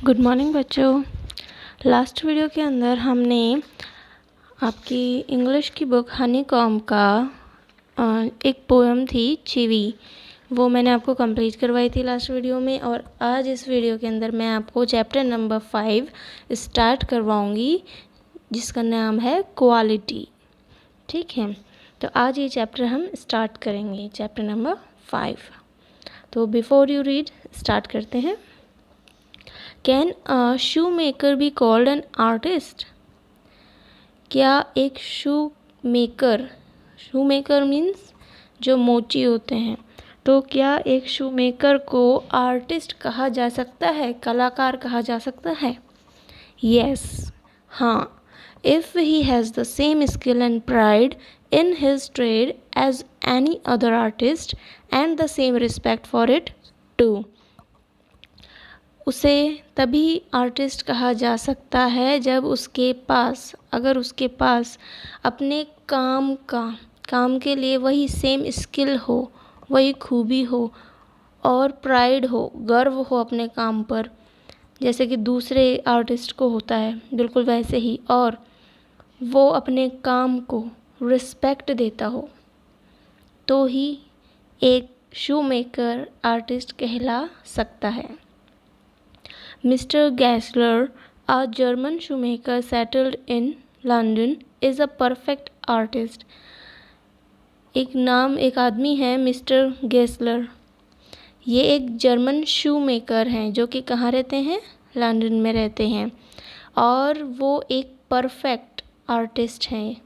Good morning बच्चों। Last video के अंदर हमने आपकी इंग्लिश की बुक हनीकॉम्ब का एक पोएम थी चिवी, वो मैंने आपको कंप्लीट करवाई थी लास्ट वीडियो में। और आज इस वीडियो के अंदर मैं आपको चैप्टर नंबर 5 स्टार्ट करवाऊंगी, जिसका नाम है क्वालिटी। ठीक है, तो आज ये चैप्टर हम स्टार्ट करेंगे, चैप्टर नंबर 5। तो बिफोर यू रीड स्टार्ट करते हैं। Can a shoe maker be called an artist? क्या एक शू मेकर मीन्स जो मोची होते हैं, तो क्या एक शू मेकर को आर्टिस्ट कहा जा सकता है, कलाकार कहा जा सकता है? यस, हाँ। If he has the same skill and pride in his trade as any other artist and the same respect for it too, उसे तभी आर्टिस्ट कहा जा सकता है जब अगर उसके पास अपने काम के लिए वही सेम स्किल हो, वही खूबी हो और प्राइड हो, गर्व हो अपने काम पर, जैसे कि दूसरे आर्टिस्ट को होता है, बिल्कुल वैसे ही। और वो अपने काम को रिस्पेक्ट देता हो, तो ही एक शू मेकर आर्टिस्ट कहला सकता है। Mister Gessler, a German shoemaker settled in London, is a perfect artist. एक आदमी है मिस्टर गैसलर। ये एक जर्मन शू मेकर हैं जो कि कहाँ रहते हैं? लंदन में रहते हैं। और वो एक परफेक्ट आर्टिस्ट हैं,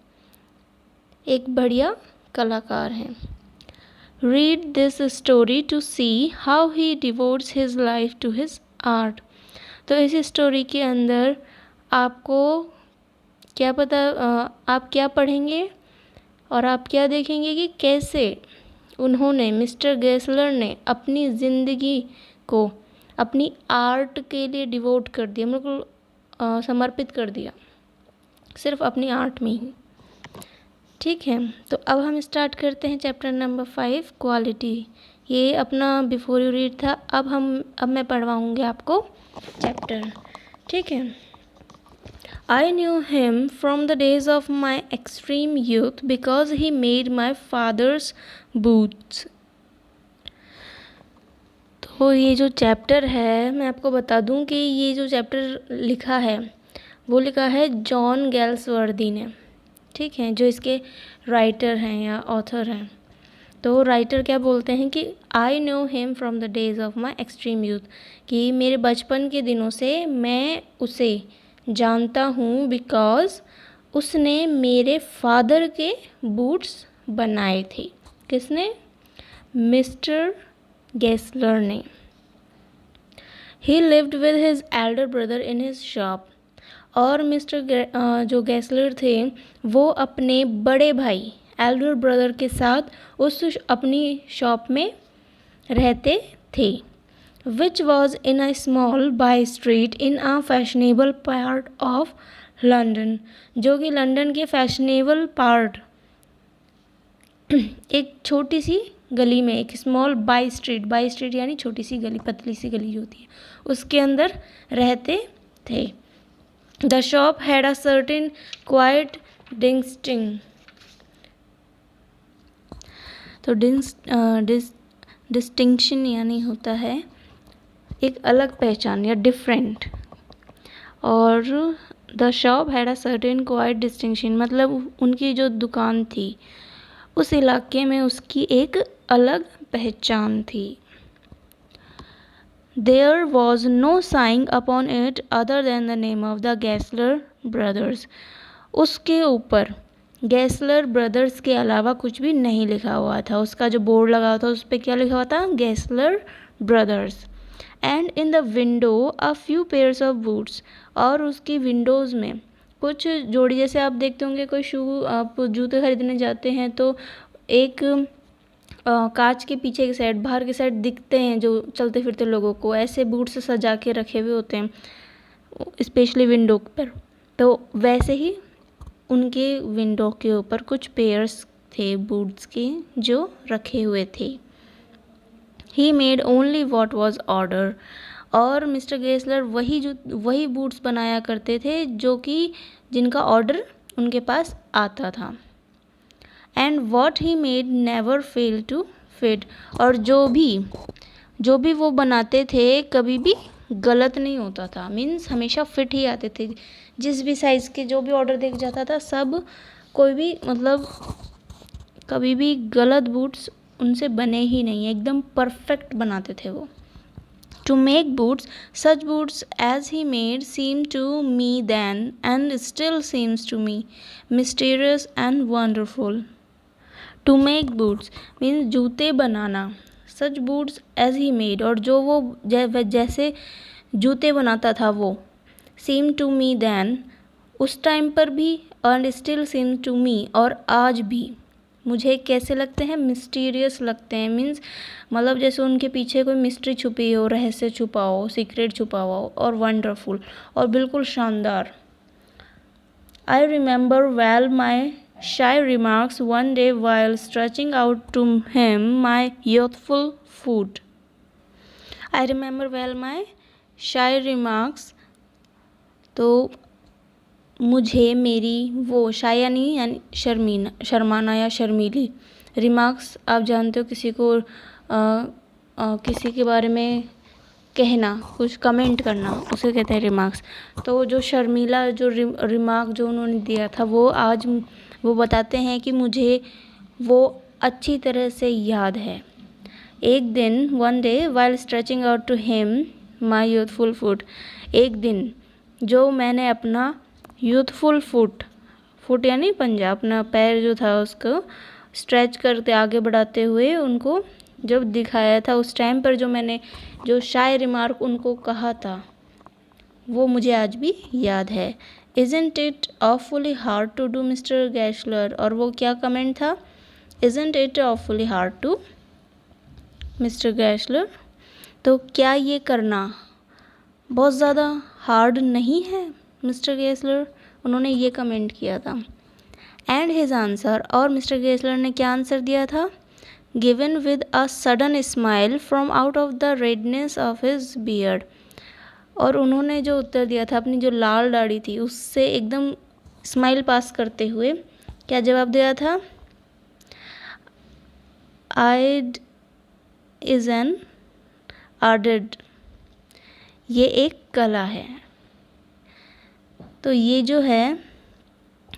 एक बढ़िया कलाकार हैं। Read this story to see how he devotes his life to his art. तो इस स्टोरी के अंदर आपको क्या पता, आप क्या पढ़ेंगे और आप क्या देखेंगे कि कैसे उन्होंने, मिस्टर गैसलर ने अपनी ज़िंदगी को अपनी आर्ट के लिए डिवोट कर दिया, बिल्कुल समर्पित कर दिया, सिर्फ अपनी आर्ट में ही। ठीक है, तो अब हम स्टार्ट करते हैं चैप्टर नंबर 5 क्वालिटी। ये अपना बिफोर यू रीड था। अब मैं पढ़वाऊँगी आपको चैप्टर। ठीक है। I knew him from the days of my extreme youth because he made my father's boots. तो ये जो चैप्टर है, मैं आपको बता दूं कि ये जो चैप्टर लिखा है वो लिखा है जॉन गैल्सवर्दी ने। ठीक है, जो इसके राइटर हैं या ऑथर हैं। तो राइटर क्या बोलते हैं कि I know him from the days of my extreme youth, कि मेरे बचपन के दिनों से मैं उसे जानता हूँ बिकॉज उसने मेरे फादर के बूट्स बनाए थे। किसने? मिस्टर गैसलर ने। ही lived with his Elder brother in his shop. और मिस्टर जो गैसलर थे वो अपने बड़े भाई एल्डर ब्रदर के साथ उस अपनी शॉप में रहते थे, which was in a small by street in a fashionable part of London, जो कि लंदन के फैशनेबल पार्ट, एक छोटी सी गली में, एक स्मॉल बाई स्ट्रीट यानी छोटी सी गली, पतली सी गली होती है, उसके अंदर रहते थे। The shop had a certain quiet distinction. तो डिस्टिंक्शन यानी होता है एक अलग पहचान या डिफरेंट। और the shop had a certain quite distinction, मतलब उनकी जो दुकान थी उस इलाके में उसकी एक अलग पहचान थी। There was no sign upon it other than the name of the Gessler brothers. उसके ऊपर गैसलर ब्रदर्स के अलावा कुछ भी नहीं लिखा हुआ था। उसका जो बोर्ड लगा हुआ था उस पर क्या लिखा हुआ था? Gessler Brothers. And in the window a few pairs of boots, और उसकी विंडोज़ में कुछ जोड़ी, जैसे आप देखते होंगे कोई शू, आप जूते खरीदने जाते हैं तो एक कांच के पीछे की साइड, बाहर की साइड दिखते हैं जो चलते फिरते लोगों को, ऐसे बूट से सजा के रखे हुए होते हैं स्पेशली विंडो पर। तो वैसे ही उनके विंडो के ऊपर कुछ पेयर्स थे बूट्स के जो रखे हुए थे। He made only what was order, और मिस्टर गेस्लर वही बूट्स बनाया करते थे जिनका ऑर्डर उनके पास आता था। And what he made never fail to fit, और जो भी वो बनाते थे कभी भी गलत नहीं होता था, मीन्स हमेशा फिट ही आते थे। जिस भी साइज़ के जो भी ऑर्डर देख जाता था सब कोई भी मतलब कभी भी गलत बूट्स उनसे बने ही नहीं, एकदम परफेक्ट बनाते थे वो। To make boots, such boots as he made seemed to me then and still seems to me mysterious and wonderful. To make boots means जूते बनाना, such boots as he made और जो वो जैसे जूते बनाता था वो, seemed to me then उस टाइम पर भी and still seem to me और आज भी मुझे कैसे लगते हैं, मिस्टीरियस लगते हैं। मीन्स मतलब जैसे उनके पीछे कोई मिस्ट्री छुपी हो, रहस्य छुपा हो, सीक्रेट छुपा हुआ हो, और वंडरफुल और बिल्कुल शानदार। आई remember well my shy remarks one day while stretching out to him my youthful foot. I remember well my shy remarks, तो मुझे मेरी वो शाय यानी शर्माना या शर्मीली, रिमार्क्स आप जानते हो किसी को किसी के बारे में कहना, कुछ कमेंट करना, उसे कहते हैं रिमार्क्स। तो जो शर्मीला जो रिमार्क जो उन्होंने दिया था वो आज वो बताते हैं कि मुझे वो अच्छी तरह से याद है। एक दिन one day while stretching out to him my youthful foot, एक दिन जो मैंने अपना यूथफुल फुट यानी पंजा, अपना पैर जो था उसको स्ट्रेच करते आगे बढ़ाते हुए उनको जब दिखाया था, उस टाइम पर जो मैंने जो शाय रिमार्क उनको कहा था वो मुझे आज भी याद है। Isn't it awfully hard to do Mister Gessler, और वो क्या कमेंट था, Isn't it awfully hard to Mister Gessler, तो क्या ये करना बहुत ज़्यादा हार्ड नहीं है मिस्टर गेस्लर, उन्होंने ये कमेंट किया था। एंड हिज आंसर, और मिस्टर गेस्लर ने क्या आंसर दिया था, given with a sudden smile from out of the redness of his beard, और उन्होंने जो उत्तर दिया था अपनी जो लाल दाढ़ी थी उससे एकदम स्माइल पास करते हुए क्या जवाब दिया था, आइड इज एन आर्टेड, ये एक कला है। तो ये जो है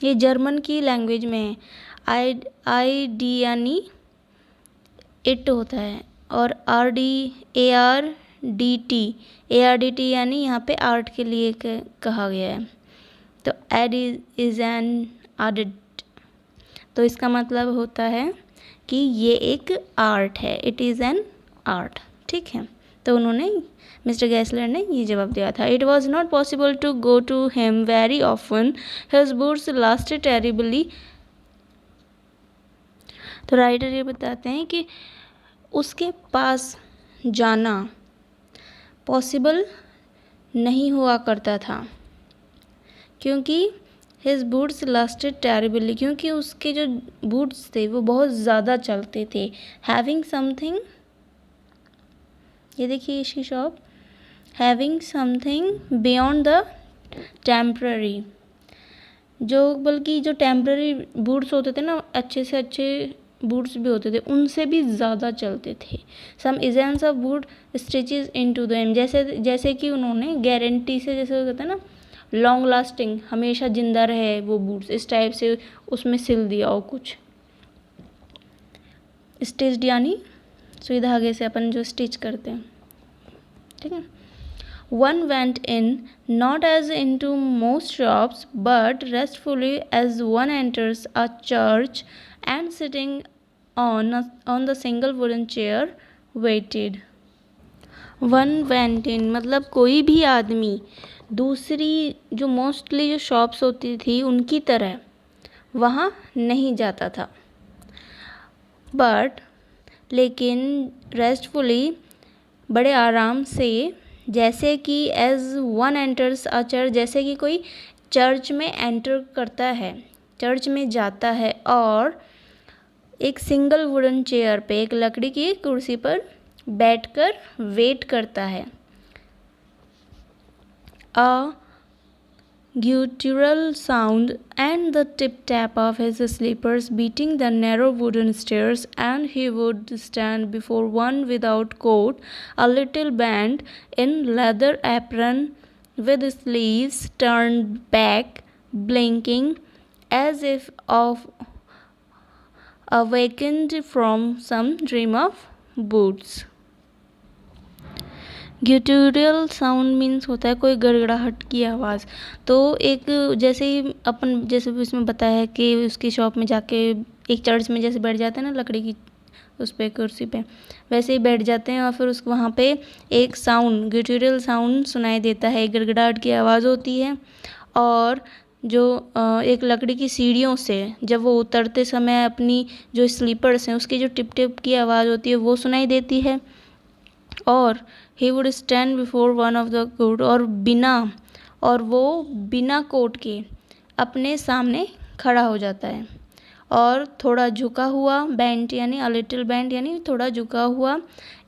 ये जर्मन की लैंग्वेज में है। आई डी यानी इट होता है, और ART यानी यहाँ पे आर्ट के लिए कहा गया है। तो एड इज़ एन आर्ट, तो इसका मतलब होता है कि ये एक आर्ट है, इट इज़ एन आर्ट, ठीक है। तो उन्होंने मिस्टर गैसलर ने ये जवाब दिया था। It was not possible to go to him very often, his boots lasted terribly. तो राइटर ये बताते हैं कि उसके पास जाना पॉसिबल नहीं हुआ करता था, क्योंकि हिज बूट्स लास्टेड टेरिबली, क्योंकि उसके जो बूट्स थे वो बहुत ज़्यादा चलते थे। हैविंग समथिंग, ये देखिए इसकी shop, having something beyond the temporary, जो बल्कि जो टेम्प्ररी बूट्स होते थे ना, अच्छे से अच्छे बूट्स भी होते थे, उनसे भी ज़्यादा चलते थे। Some essence of boot stitches into them, जैसे कि उन्होंने गारंटी से, जैसे कहते हैं ना लॉन्ग लास्टिंग, हमेशा जिंदा रहे वो बूट्स, इस टाइप से उसमें सिल दिया हो कुछ। स्टिच्ड यानी सुई धागे से अपन जो स्टिच करते हैं, ठीक है। One went in, not as into most shops, but restfully as one enters a church, and sitting on the single wooden chair, waited. One went in मतलब कोई भी आदमी दूसरी जो मोस्टली जो शॉप्स होती थी उनकी तरह वहाँ नहीं जाता था, बट लेकिन रेस्टफुली बड़े आराम से, जैसे कि as one enters a church, जैसे कि कोई चर्च में एंटर करता है, चर्च में जाता है, और एक सिंगल वुडन चेयर पे, एक लकड़ी की कुर्सी पर बैठकर वेट करता है। a guttural sound and the tip-tap of his slippers beating the narrow wooden stairs, and he would stand before one without coat, a little band in leather apron with sleeves turned back, blinking as if awakened from some dream of boots. Guttural sound means होता है कोई गड़गड़ाहट की आवाज़। तो एक जैसे ही अपन जैसे भी उसमें बताया है कि उसकी शॉप में जाके एक चर्च में जैसे बैठ जाते हैं ना लकड़ी की उस पर कुर्सी पे, वैसे ही बैठ जाते हैं और फिर उस वहाँ पे एक साउंड ग्यूटोरियल साउंड सुनाई देता है, एक गड़गड़ाहट की आवाज़ होती है। और जो एक लकड़ी की सीढ़ियों से जब वो उतरते समय अपनी जो स्लीपर्स हैं उसकी जो टिप टिप की आवाज़ होती है वो सुनाई देती है। और he would stand before one of the coat, और वो बिना कोट के अपने सामने खड़ा हो जाता है और थोड़ा झुका हुआ बेंट यानी अ लिटिल बेंट यानी थोड़ा झुका हुआ,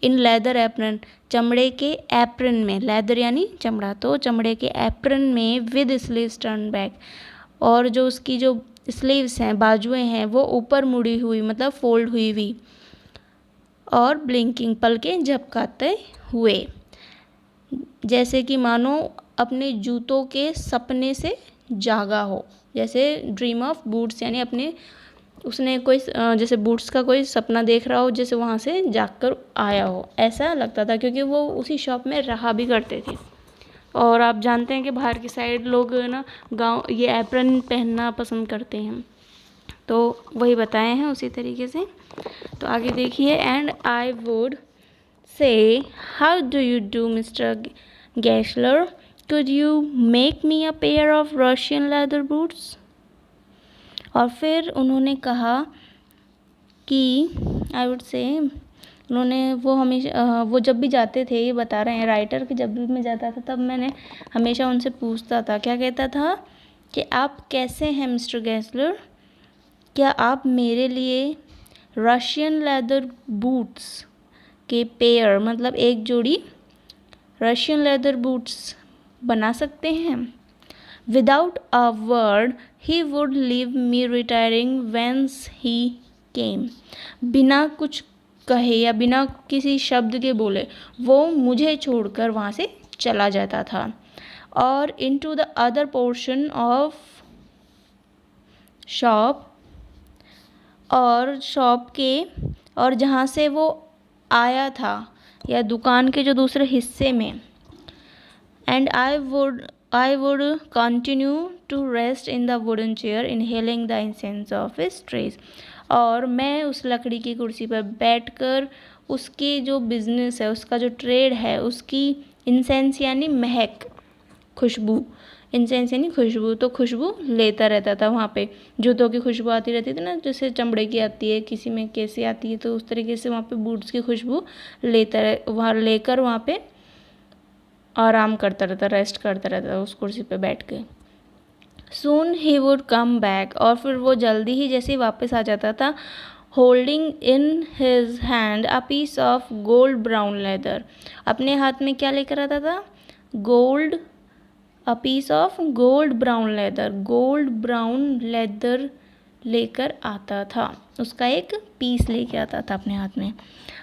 इन लेदर एप्रन चमड़े के एप्रन में, लेदर यानी चमड़ा, तो चमड़े के एप्रन में विद स्लीव्स टर्न बैक, और जो उसकी जो स्लीव्स हैं बाजुएं हैं वो ऊपर मुड़ी हुई मतलब फोल्ड हुई हुई, और ब्लिंकिंग पलकें झपकाते हुए, जैसे कि मानो अपने जूतों के सपने से जागा हो, जैसे ड्रीम ऑफ बूट्स यानी अपने उसने कोई जैसे बूट्स का कोई सपना देख रहा हो, जैसे वहाँ से जागकर आया हो, ऐसा लगता था क्योंकि वो उसी शॉप में रहा भी करते थे। और आप जानते हैं कि बाहर की साइड लोग ना गाँव ये एप्रन पहनना पसंद करते हैं, तो वही बताए हैं उसी तरीके से। तो आगे देखिए, and I would say how do you do Mister Gessler, could you make me a pair of Russian leather boots. और फिर उन्होंने कहा कि आई वुड से उन्होंने वो हमेशा वो जब भी जाते थे, ये बता रहे हैं राइटर कि जब भी मैं जाता था तब मैंने हमेशा उनसे पूछता था, क्या कहता था कि आप कैसे हैं मिस्टर गैसलर, क्या आप मेरे लिए रशियन लेदर बूट्स के पेयर मतलब एक जोड़ी रशियन लेदर बूट्स बना सकते हैं। Without a word he would leave me retiring whence he came, बिना कुछ कहे या बिना किसी शब्द के बोले वो मुझे छोड़कर वहाँ से चला जाता था। और into the other portion of shop, और शॉप के और जहाँ से वो आया था या दुकान के जो दूसरे हिस्से में, and I would continue to rest in the wooden chair inhaling the incense of his trade, और मैं उस लकड़ी की कुर्सी पर बैठकर उसकी जो बिजनेस है उसका जो ट्रेड है उसकी इंसेंस यानी महक, खुशबू, इंसेंस यानी खुशबू, तो खुशबू लेता रहता था। वहाँ पे जूतों की खुशबू आती रहती थी ना, जैसे चमड़े की आती है, किसी में कैसे आती है, तो उस तरीके से वहाँ पे बूट्स की खुशबू वहाँ लेकर वहाँ पे आराम करता रहता, रेस्ट करता रहता उस कुर्सी पे बैठ के। सून ही वुड कम बैक, और फिर वो जल्दी ही जैसे वापस आ जाता था, holding in his hand a piece of gold brown leather, अपने हाथ में क्या लेकर आता था, gold, a piece of gold brown leather लेकर आता था, उसका एक पीस लेके आता था अपने हाथ में।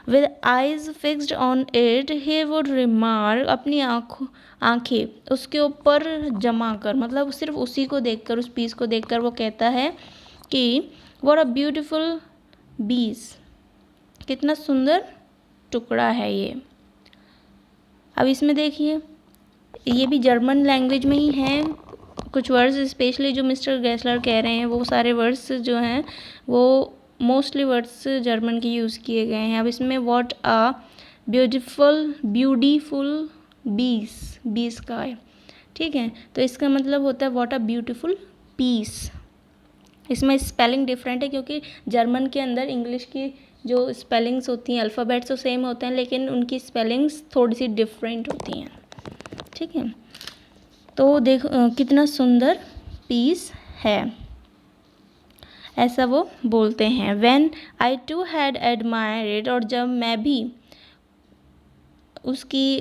With eyes fixed on it he would remark, अपनी आंखें उसके ऊपर जमा कर, मतलब सिर्फ उसी को देखकर, उस पीस को देखकर वो कहता है कि व्हाट अ ब्यूटीफुल पीस, कितना सुंदर टुकड़ा है ये। अब इसमें देखिए ये भी जर्मन लैंग्वेज में ही हैं कुछ वर्ड्स, स्पेशली जो मिस्टर गैसलर कह रहे हैं वो सारे वर्ड्स जो हैं वो मोस्टली वर्ड्स जर्मन के यूज़ किए गए हैं। अब इसमें व्हाट अ ब्यूटीफुल बीस का है, ठीक है, तो इसका मतलब होता है व्हाट अ ब्यूटीफुल पीस। इसमें स्पेलिंग डिफरेंट है क्योंकि जर्मन के अंदर इंग्लिश की जो स्पेलिंग्स होती हैं, अल्फ़ाबेट्स तो सेम होते हैं लेकिन उनकी स्पेलिंग्स थोड़ी सी डिफरेंट होती हैं, ठीक है। तो देखो कितना सुंदर पीस है, ऐसा वो बोलते हैं। When I too had admired it, और जब मैं भी उसकी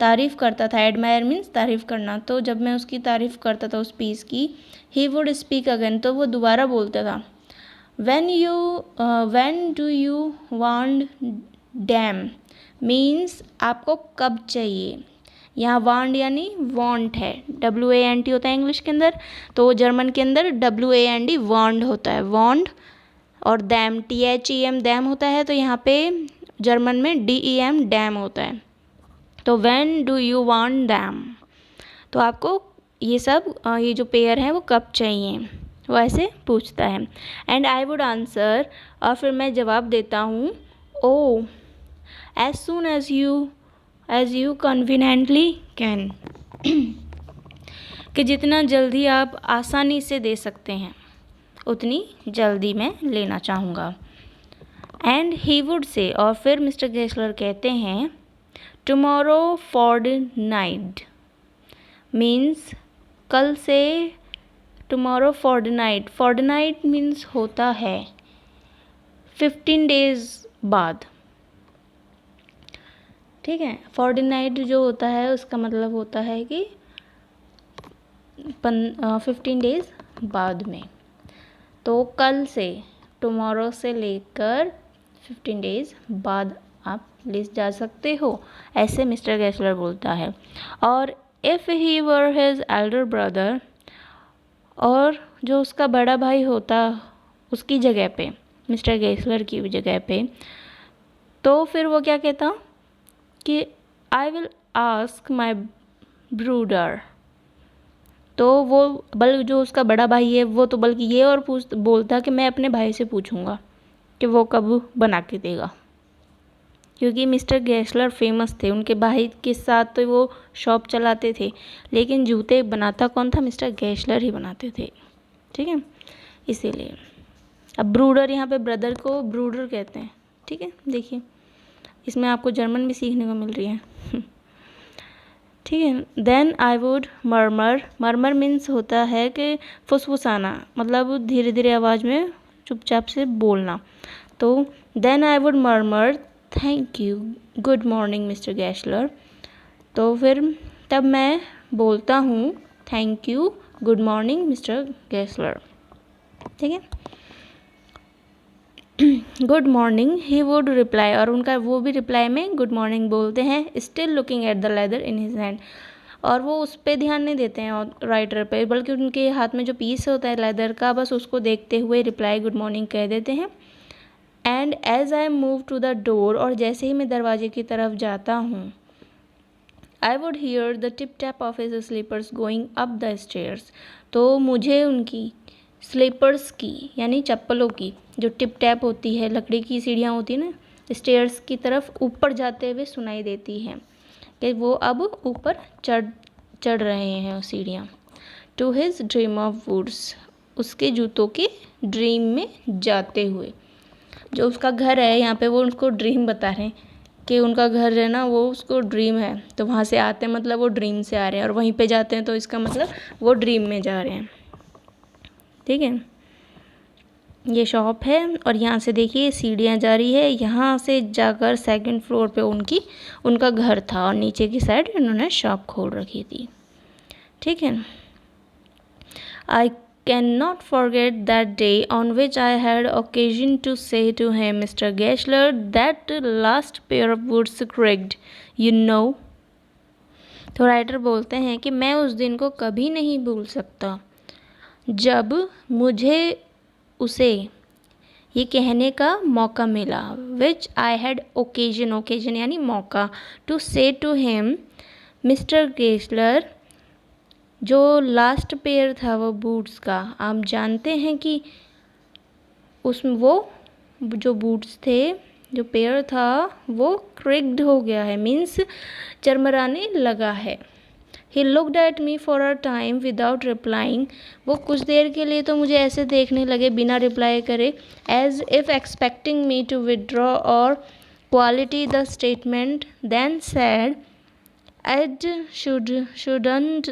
तारीफ़ करता था, एडमायर मीन्स तारीफ़ करना, तो जब मैं उसकी तारीफ़ करता था उस पीस की, ही वुड स्पीक अगेन, तो वो दोबारा बोलता था। when do you want them means आपको कब चाहिए। यहाँ वांड यानी वांट है, WANT होता है इंग्लिश के अंदर, तो जर्मन के अंदर WAND वांड होता है, वांड। और दैम THEM दैम होता है, तो यहाँ पे जर्मन में DEM डैम होता है। तो when do you want them, तो आपको ये सब ये जो पेयर है वो कब चाहिए, वो ऐसे पूछता है। एंड आई वुड आंसर, और फिर मैं जवाब देता हूँ, oh as soon as you conveniently can, कि जितना जल्दी आप आसानी से दे सकते हैं उतनी जल्दी मैं लेना चाहूँगा। एंड ही वुड से, और फिर मिस्टर गेस्लर कहते हैं, टुमारो फॉरडनाइट मीन्स कल से, टुमारो फॉरडनाइट, फॉरडनाइट मीन्स होता है 15 डेज बाद, ठीक है। फॉरडनाइट जो होता है उसका मतलब होता है कि 15 डेज बाद में, तो कल से, टुमारो से लेकर 15 डेज बाद आप ले जा सकते हो, ऐसे मिस्टर गेस्लर बोलता है। और if he were his Elder brother, और जो उसका बड़ा भाई होता उसकी जगह पे, मिस्टर गेस्लर की जगह पे, तो फिर वो क्या कहता कि आई विल आस्क माई ब्रूडर, तो वो जो उसका बड़ा भाई है वो तो बल्कि ये और बोलता कि मैं अपने भाई से पूछूंगा कि वो कब बना के देगा, क्योंकि मिस्टर गेस्लर फेमस थे, उनके भाई के साथ तो वो शॉप चलाते थे, लेकिन जूते बनाता कौन था, मिस्टर गेस्लर ही बनाते थे, ठीक है, इसीलिए। अब ब्रूडर, यहाँ पे ब्रदर को ब्रूडर कहते हैं, ठीक है। देखिए इसमें आपको जर्मन भी सीखने को मिल रही है, ठीक है। Then I would murmur, murmur means होता है कि फुसफुसाना, मतलब धीरे धीरे आवाज़ में चुपचाप से बोलना, तो then I would murmur thank you good morning Mister Gessler, तो फिर तब मैं बोलता हूँ thank you good morning Mister Gessler, ठीक है। Good morning he would reply, और उनका वो भी रिप्लाई में गुड मॉर्निंग बोलते हैं, still looking at the leather in his hand, और वो उस पर ध्यान नहीं देते हैं और राइटर पे, बल्कि उनके हाथ में जो पीस होता है लेदर का, बस उसको देखते हुए रिप्लाई गुड मॉर्निंग कह देते हैं। And as I move to the door, और जैसे ही मैं दरवाजे की तरफ जाता हूँ, I would hear the tip tap of his slippers going up the stairs, तो मुझे उनकी स्लीपर्स की यानी चप्पलों की जो टिप टैप होती है, लकड़ी की सीढ़ियाँ होती है ना, स्टेयर्स की तरफ ऊपर जाते हुए सुनाई देती हैं, कि वो अब ऊपर चढ़ रहे हैं वो सीढ़ियाँ। To his dream of woods, उसके जूतों के ड्रीम में जाते हुए, जो उसका घर है यहाँ पे वो उसको ड्रीम बता रहे हैं कि उनका घर है ना वो उसको ड्रीम है, तो वहाँ से आते हैं मतलब वो ड्रीम से आ रहे हैं, और वहीं पे जाते हैं तो इसका मतलब वो ड्रीम में जा रहे हैं, ठीक है। ये शॉप है और यहाँ से देखिए सीढ़ियाँ जा रही है, यहाँ से जाकर सेकंड फ्लोर पे उनका घर था, और नीचे की साइड इन्होंने शॉप खोल रखी थी, ठीक है। I can not forget that day on which I had occasion to say to him Mister Gessler that last pair of woods cracked you know, तो राइटर बोलते हैं कि मैं उस दिन को कभी नहीं भूल सकता जब मुझे उसे ये कहने का मौका मिला, विच आई हैड ओकेजन यानी मौका, to say to him Mister Gessler, जो लास्ट पेयर था वो बूट्स का, आप जानते हैं कि उसमें वो जो बूट्स थे, जो पेयर था वो क्रेक्ड हो गया है, मीन्स चरमराने लगा है। He looked at me for a time without replying, वो कुछ देर के लिए तो मुझे ऐसे देखने लगे बिना रिप्लाई करे, as if expecting me to withdraw or quality the statement, then said, Ed shouldn't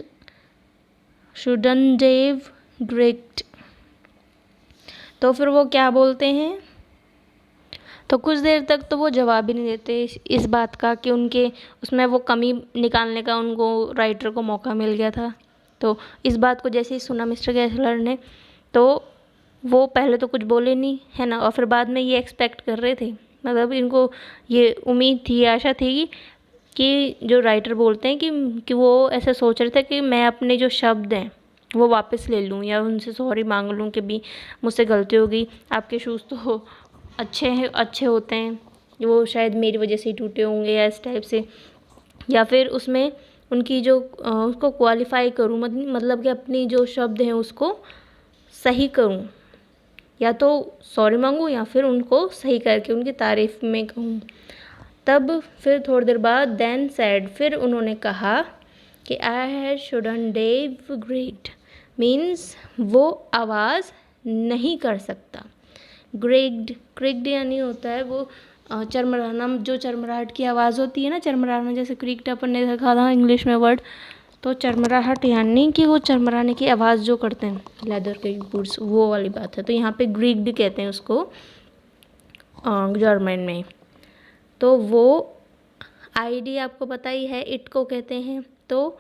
have great, तो फिर वो क्या बोलते हैं, तो कुछ देर तक तो वो जवाब ही नहीं देते इस बात का कि उनके उसमें वो कमी निकालने का उनको राइटर को मौका मिल गया था। तो इस बात को जैसे ही सुना मिस्टर गेसलर ने, तो वो पहले तो कुछ बोले नहीं, है ना, और फिर बाद में ये एक्सपेक्ट कर रहे थे, मतलब इनको ये उम्मीद थी, आशा थी कि जो राइटर बोलते हैं कि वो ऐसा सोच रहे थे कि मैं अपने जो शब्द हैं वो वापस ले लूँ या उनसे सॉरी मांग लूँ कि भी मुझसे गलती हो गई, आपके शूज़ तो अच्छे होते हैं, वो शायद मेरी वजह से ही टूटे होंगे या इस टाइप से, या फिर उसमें उनकी जो उसको क्वालिफाई करूँ, मतलब कि अपनी जो शब्द हैं उसको सही करूँ, या तो सॉरी मांगूँ या फिर उनको सही करके उनकी तारीफ़ में कहूँ। तब फिर थोड़ी देर बाद देन सैड, फिर उन्होंने कहा कि I had shouldn't Dave great, मीन्स वो आवाज़ नहीं कर सकता। क्रिक्ड यानी होता है वो चरमराना, जो चरमराहट की आवाज़ होती है ना, चरमराना जैसे क्रिक्ड अपन ने देखा था इंग्लिश में वर्ड, तो चरमराहट यानी कि वो चरमराने की आवाज़ जो करते हैं लेदर के बूट्स, वो वाली बात है। तो यहाँ पे ग्रीक्ड कहते हैं उसको जर्मन में। तो वो आईडी आपको पता ही है, इट को कहते हैं। तो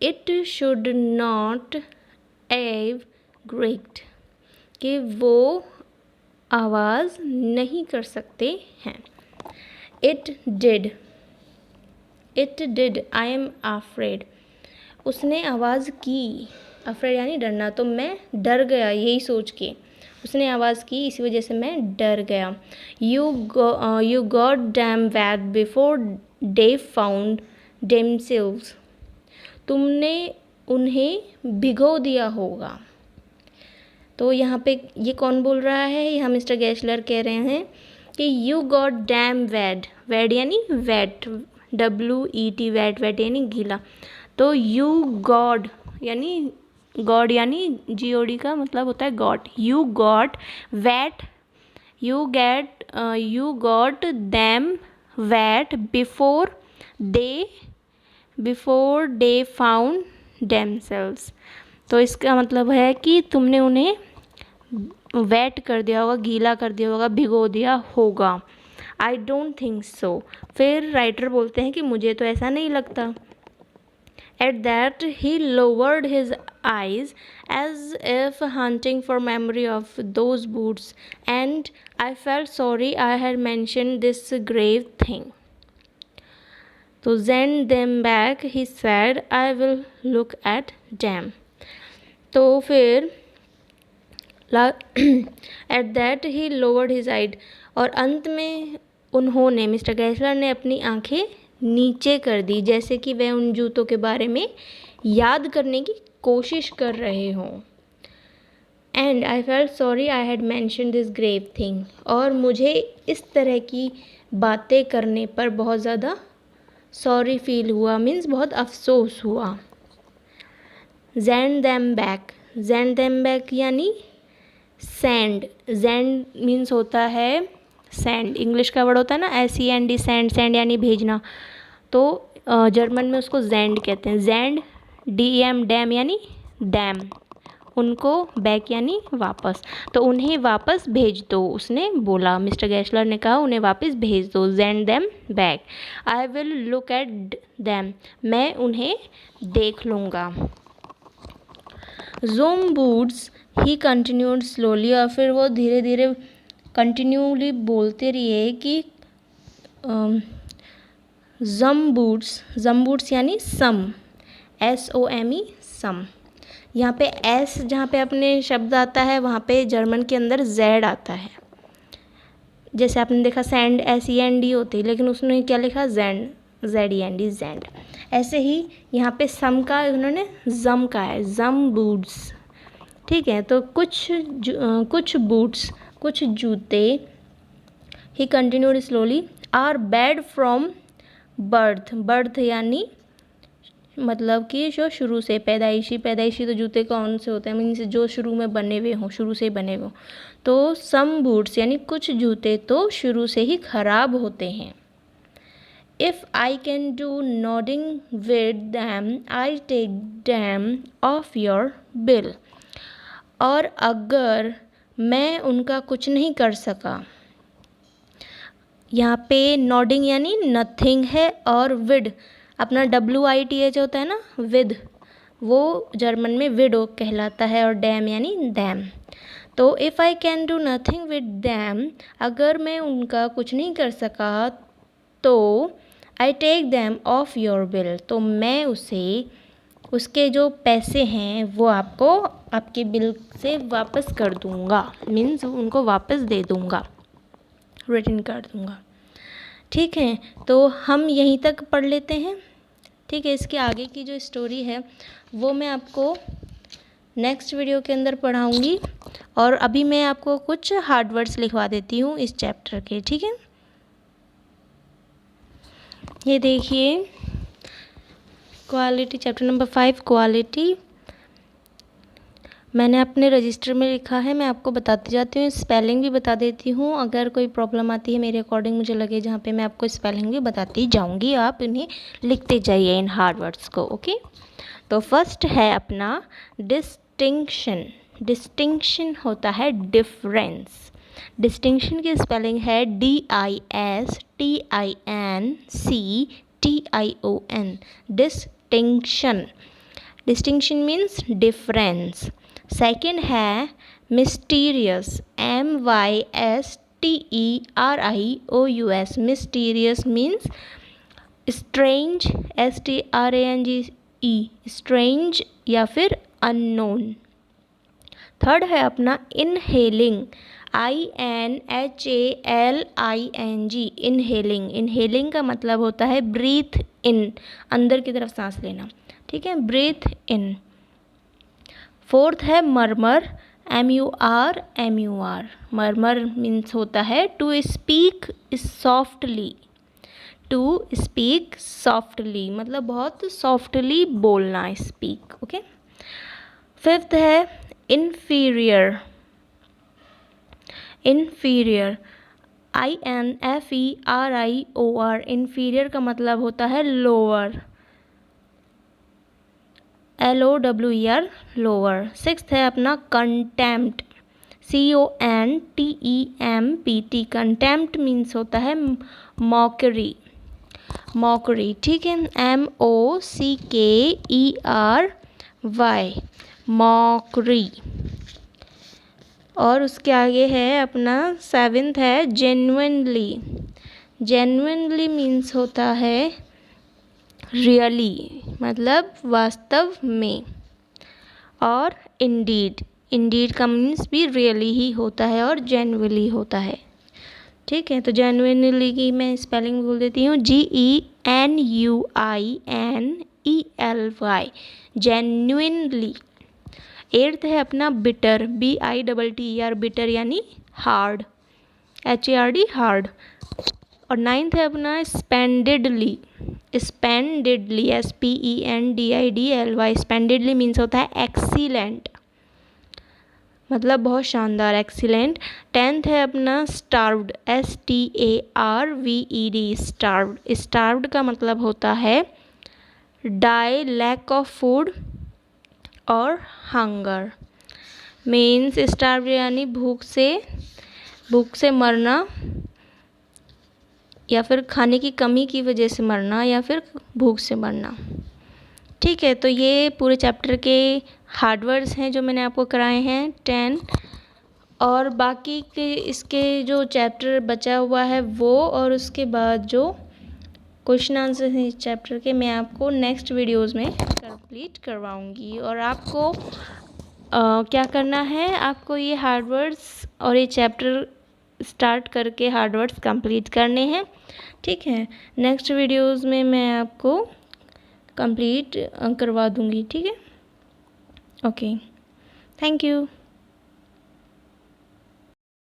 इट शुड नॉट हैव ग्रेक्ड, कि वो आवाज़ नहीं कर सकते हैं। It did I am afraid, उसने आवाज़ की, अफ्रेड यानी डरना, तो मैं डर गया, यही सोच के उसने आवाज़ की, इसी वजह से मैं डर गया। You got them wet before they found themselves, तुमने उन्हें भिगो दिया होगा। तो यहाँ पे ये कौन बोल रहा है, यहाँ मिस्टर गेसलर कह रहे हैं कि यू गॉट डैम वैड यानी वेट, WET वेट यानी गीला। तो यू गॉड यानी GOD का मतलब होता है got. You got wet, you got them wet before they found themselves. तो इसका मतलब है कि तुमने उन्हें वेट कर दिया होगा, गीला कर दिया होगा, भिगो दिया होगा। आई डोंट थिंक सो, फिर राइटर बोलते हैं कि मुझे तो ऐसा नहीं लगता। At that he lowered his eyes as if hunting for memory of those boots, and I felt sorry I had mentioned this grave thing. So send them back, he said, I will look at them. तो फिर at that he lowered his eyes, और अंत में उन्होंने, mister Gessler ने अपनी आंखें नीचे कर दी, जैसे कि वह उन जूतों के बारे में याद करने की कोशिश कर रहे हों। And I felt sorry I had mentioned this grave thing, और मुझे इस तरह की बातें करने पर बहुत ज़्यादा सॉरी फील हुआ, मीन्स बहुत अफसोस हुआ। सेंड देम बैक यानी सेंड मीन्स होता है सेंड, इंग्लिश का वर्ड होता है ना SEND, सेंड यानी भेजना। तो जर्मन में उसको जेंड कहते हैं, जेंड DEM डैम यानी डैम, उनको बैक यानी वापस, तो उन्हें वापस भेज दो, उसने बोला, मिस्टर गेसलर ने कहा उन्हें वापस भेज दो, send them back. I will look at them, मैं उन्हें देख लूँगा। ज़ूम बूट्स ही कंटिन्यूड स्लोली, और फिर वो धीरे धीरे कंटिन्यूली बोलते रहिए कि जम बूट्स यानी सम, SOME सम। यहाँ पे S जहाँ पे अपने शब्द आता है वहाँ पे जर्मन के अंदर Z आता है। जैसे आपने देखा सैंड SEND होती है, लेकिन उसने क्या लिखा ZEND जेंड। ऐसे ही यहाँ पे सम का उन्होंने जम का है, जम बूट्स, ठीक है। तो कुछ बूट्स, कुछ जूते, ही continued slowly, are bad from birth यानी मतलब कि जो शुरू से पैदाइशी तो जूते कौन से होते हैं, मीन्स जो शुरू में बने हुए हों, शुरू से बने हुए हों। तो सम बूट्स यानी कुछ जूते तो शुरू से ही खराब होते हैं। If I can do nothing with them I take them off your bill, और अगर मैं उनका कुछ नहीं कर सका, यहाँ पे नॉडिंग यानी नथिंग है, और विड अपना WITH होता है ना, विद, वो जर्मन में विडो कहलाता है, और डैम यानी दैम। तो if I can do nothing with them, अगर मैं उनका कुछ नहीं कर सका तो I take them off your bill, तो मैं उसके जो पैसे हैं वो आपको आपके बिल से वापस कर दूँगा, मीन्स उनको वापस दे दूँगा, रिटर्न कर दूँगा। ठीक है, तो हम यहीं तक पढ़ लेते हैं। ठीक है, इसके आगे की जो स्टोरी है वो मैं आपको नेक्स्ट वीडियो के अंदर पढ़ाऊँगी, और अभी मैं आपको कुछ हार्ड वर्ड्स लिखवा देती हूँ इस चैप्टर के। ठीक है, ये देखिए, क्वालिटी, चैप्टर नंबर 5 क्वालिटी, मैंने अपने रजिस्टर में लिखा है, मैं आपको बताती जाती हूँ, स्पेलिंग भी बता देती हूँ। अगर कोई प्रॉब्लम आती है मेरे अकॉर्डिंग मुझे लगे जहाँ पे, मैं आपको स्पेलिंग भी बताती जाऊँगी, आप इन्हें लिखते जाइए इन हार्ड वर्ड्स को। ओके, तो फर्स्ट है अपना डिस्टिंक्शन। डिस्टिंक्शन होता है डिफरेंस। डिस्टिंक्शन की स्पेलिंग है DISTINCTION, distinction. Distinction means difference. Second है mysterious, MYSTERIOUS, mysterious means strange, STRANGE, strange या फिर अननोन। थर्ड है अपना इनहेलिंग, INHALING, इनहेलिंग। इनहेलिंग का मतलब होता है ब्रीथ इन, अंदर की तरफ सांस लेना। ठीक है, ब्रीथ इन। फोर्थ है मरमर, MUR। मरमर मीन्स होता है to speak softly, to speak softly मतलब बहुत सॉफ्टली बोलना, स्पीक। ओके, फिफ्थ है इन्फीरियर। इन्फीरियर, INFERIOR, इन्फीरियर का मतलब होता है लोअर, LOWER, लोअर। सिक्स्थ है अपना कंटेम्प्ट, CONTEMPT, कंटेम्प्ट मीन्स होता है मॉकरी, मॉकरी। ठीक है, MOCKERY, मॉकरी। और उसके आगे है अपना सेवेंथ है जेन्युइनली। जेन्युइनली मीन्स होता है रियली, मतलब वास्तव में। और इंडीड, इंडीड का मीन्स भी रियली ही होता है और जेन्युइनली होता है। ठीक है, तो जेन्युइनली की मैं स्पेलिंग बोल देती हूँ, GENUINELY, जेन्युइनली। एट्थ है अपना बिटर, BITTER, बिटर यानी हार्ड, HARD, हार्ड। और नाइन्थ है अपना स्पेंडिडली, स्पेंडिडली, SPENDIDLY, स्पेंडिडली मीन्स होता है एक्सीलेंट, मतलब बहुत शानदार, एक्सीलेंट। टेंथ है अपना स्टार्व्ड, STARVED, स्टार्व्ड। स्टार्व्ड का मतलब होता है डाई, लैक ऑफ फूड और हंगर, मीन्स स्टार्व यानी भूख से मरना, या फिर खाने की कमी की वजह से मरना, या फिर भूख से मरना। ठीक है, तो ये पूरे चैप्टर के हार्ड वर्ड्स हैं जो मैंने आपको कराए हैं 10, और बाकी के इसके जो चैप्टर बचा हुआ है वो, और उसके बाद जो क्वेश्चन आंसर हैं इस चैप्टर के, मैं आपको नेक्स्ट वीडियोस में कंप्लीट करवाऊंगी। और आपको क्या करना है, आपको ये हार्ड वर्ड्स और ये चैप्टर स्टार्ट करके हार्ड वर्ड्स कंप्लीट करने हैं। ठीक है, नेक्स्ट वीडियोस में मैं आपको कंप्लीट करवा दूंगी। ठीक है, ओके, थैंक यू।